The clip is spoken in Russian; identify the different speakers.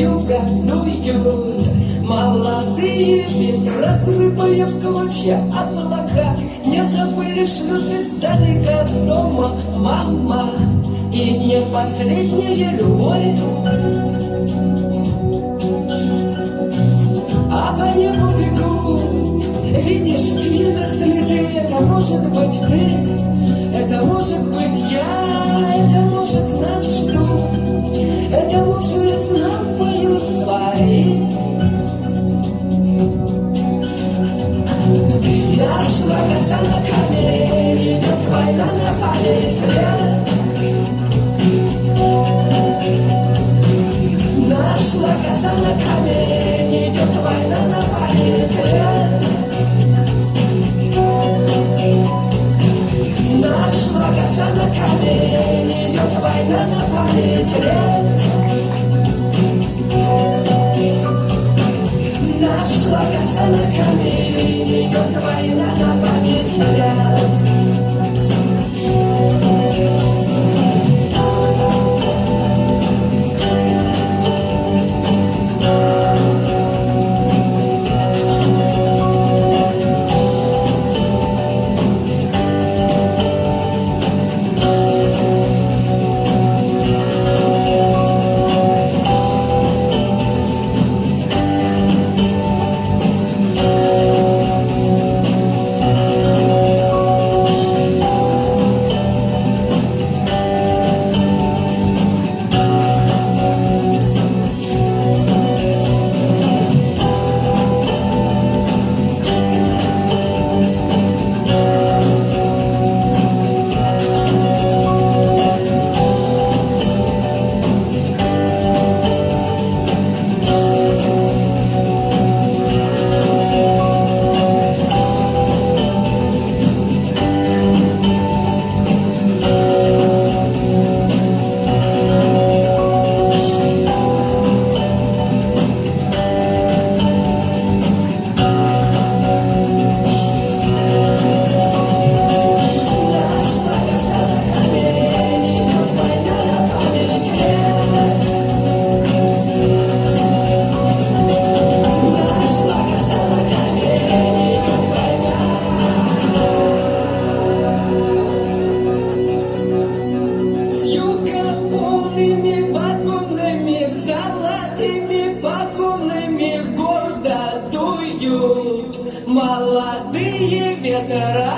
Speaker 1: юга дуют молодые ветра, срывая в клочья облака. Не забыли, шлют издалека с дома мама, и не последняя любовь. А по небу бегут, видишь чьи-то следы. Это может быть ты, это может быть я, это может нас ждут, это может нам поют свои. Нашла коса на камень, идет война на память лет. Нашла коса на камень, идет война на память лет. Нашла коса на камень, идет война на память лет. Нашла коса на камень, идет война на память лет. Молодые ветра